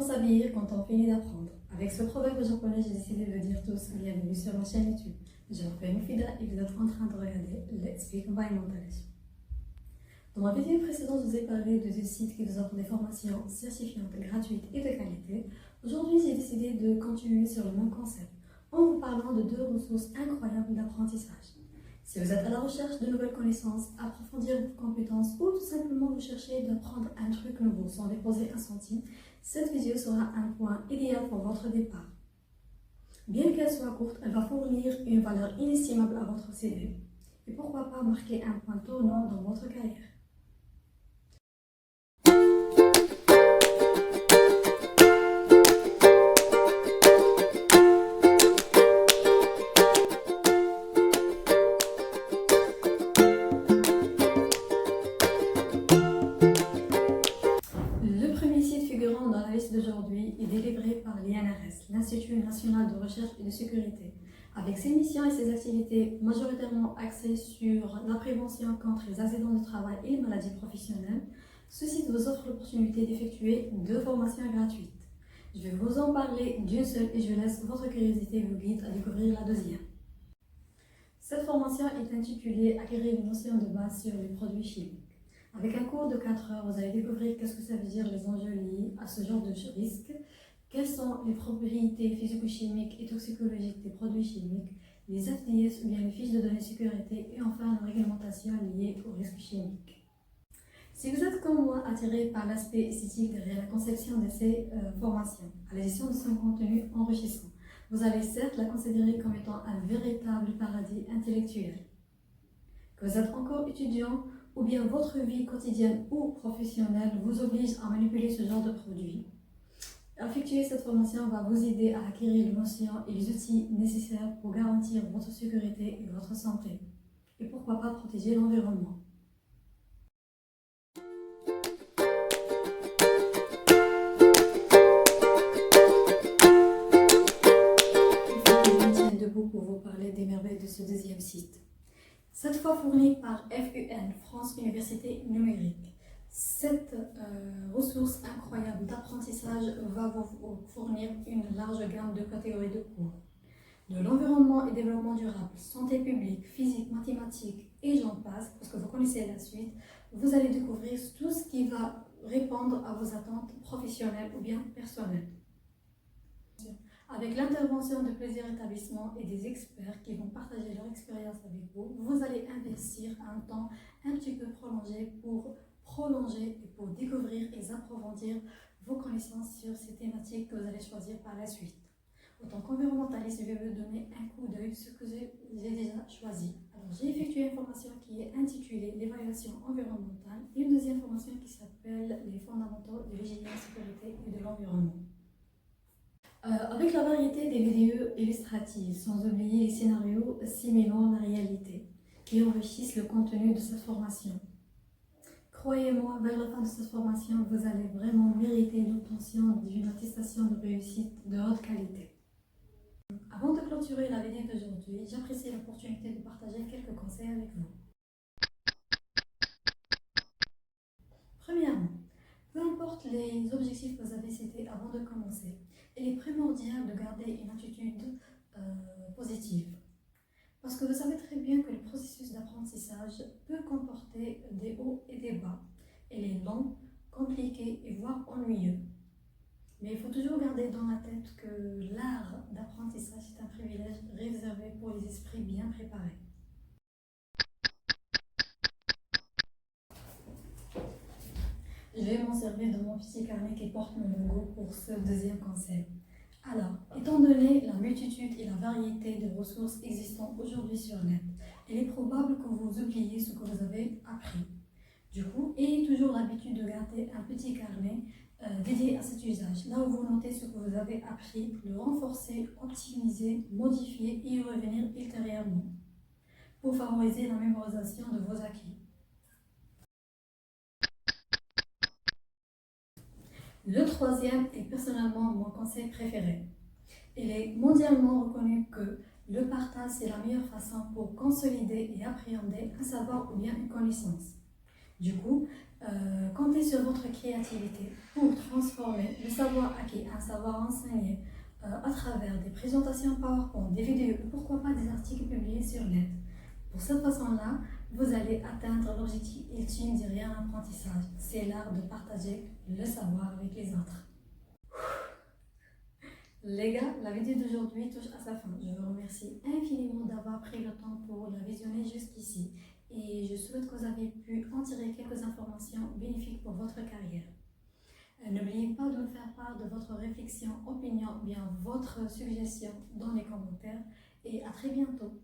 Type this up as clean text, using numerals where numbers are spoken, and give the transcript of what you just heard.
s'habiller quand on finit d'apprendre. Avec ce proverbe japonais, j'ai décidé de dire tous bienvenue sur ma chaîne YouTube. Je m'appelle Mufida et vous êtes en train de regarder Let's Speak Environmentalist. Dans ma vidéo précédente, je vous ai parlé de deux sites qui vous offrent des formations certifiantes, gratuites et de qualité. Aujourd'hui, j'ai décidé de continuer sur le même concept en vous parlant de deux ressources incroyables d'apprentissage. Si vous êtes à la recherche de nouvelles connaissances, approfondir vos compétences ou tout simplement vous cherchez d'apprendre un truc nouveau sans déposer un centime, cette vidéo sera un point idéal pour votre départ. Bien qu'elle soit courte, elle va fournir une valeur inestimable à votre CV. Et pourquoi pas marquer un point tournant dans votre carrière. Le premier site figurant dans la liste d'aujourd'hui est délivré par l'INRS, l'Institut national de recherche et de sécurité. Avec ses missions et ses activités majoritairement axées sur la prévention contre les accidents de travail et les maladies professionnelles, ce site vous offre l'opportunité d'effectuer deux formations gratuites. Je vais vous en parler d'une seule et je laisse votre curiosité vous guide à découvrir la deuxième. Cette formation est intitulée « Acquérir une notion de base sur les produits chimiques ». Avec un cours de 4 heures, vous allez découvrir qu'est-ce que ça veut dire les enjeux liés à ce genre de risque, quelles sont les propriétés physico-chimiques et toxicologiques des produits chimiques, les FDS ou bien les fiches de données sécurité et enfin la réglementation liée aux risques chimiques. Si vous êtes comme moi attiré par l'aspect esthétique derrière la conception de ces formations, à la gestion de son contenu enrichissant, vous allez certes la considérer comme étant un véritable paradis intellectuel. Que vous êtes encore étudiant ou bien votre vie quotidienne ou professionnelle vous oblige à manipuler ce genre de produit. Effectuer cette formation va vous aider à acquérir les notions et les outils nécessaires pour garantir votre sécurité et votre santé. Et pourquoi pas protéger l'environnement. Je me tiens debout pour vous parler des merveilles de ce deuxième site. Cette fois fournie par FUN, France Université Numérique. Cette ressource incroyable d'apprentissage va vous fournir une large gamme de catégories de cours. De l'environnement et développement durable, santé publique, physique, mathématiques et j'en passe, parce que vous connaissez la suite, vous allez découvrir tout ce qui va répondre à vos attentes professionnelles ou bien personnelles. Avec l'intervention de plusieurs établissements et des experts qui vont partager leur expérience avec vous, vous allez investir un temps un petit peu prolongé pour prolonger et pour découvrir et approfondir vos connaissances sur ces thématiques que vous allez choisir par la suite. En tant qu'environnementaliste, je vais vous donner un coup d'œil sur ce que j'ai déjà choisi. Alors, j'ai effectué une formation qui est intitulée l'évaluation environnementale et une deuxième formation qui s'appelle les fondamentaux de l'hygiène, sécurité et de l'environnement. Avec la variété des vidéos illustratives, sans oublier les scénarios simulant la réalité, qui enrichissent le contenu de cette formation. Croyez-moi, vers la fin de cette formation, vous allez vraiment mériter l'obtention d'une attestation de réussite de haute qualité. Avant de clôturer la vidéo d'aujourd'hui, j'apprécie l'opportunité de partager quelques conseils avec vous. Premièrement, peu importe les objectifs que vous avez cités avant de commencer, il est primordial de garder une attitude positive. Parce que vous savez très bien que le processus d'apprentissage peut comporter des hauts et des bas. Il est long, compliqué et voire ennuyeux. Mais il faut toujours garder dans la tête que l'art d'apprentissage est un privilège réservé pour les esprits bien préparés. Je vais m'en servir de mon petit carnet qui porte mon logo pour ce deuxième conseil. Alors, étant donné la multitude et la variété de ressources existantes aujourd'hui sur net, il est probable que vous oubliez ce que vous avez appris. Du coup, ayez toujours l'habitude de garder un petit carnet dédié à cet usage, là où vous notez ce que vous avez appris, le renforcer, optimiser, modifier et y revenir ultérieurement pour favoriser la mémorisation de vos acquis. Le troisième est personnellement mon conseil préféré. Il est mondialement reconnu que le partage est la meilleure façon pour consolider et appréhender un savoir ou bien une connaissance. Du coup, comptez sur votre créativité pour transformer le savoir acquis en savoir enseigné à travers des présentations PowerPoint, des vidéos ou pourquoi pas des articles publiés sur net. Pour cette façon-là, vous allez atteindre l'objectif ultime du réel apprentissage. C'est l'art de partager le savoir avec les autres. Les gars, la vidéo d'aujourd'hui touche à sa fin. Je vous remercie infiniment d'avoir pris le temps pour la visionner jusqu'ici. Et je souhaite que vous ayez pu en tirer quelques informations bénéfiques pour votre carrière. N'oubliez pas de me faire part de votre réflexion, opinion ou bien votre suggestion dans les commentaires. Et à très bientôt.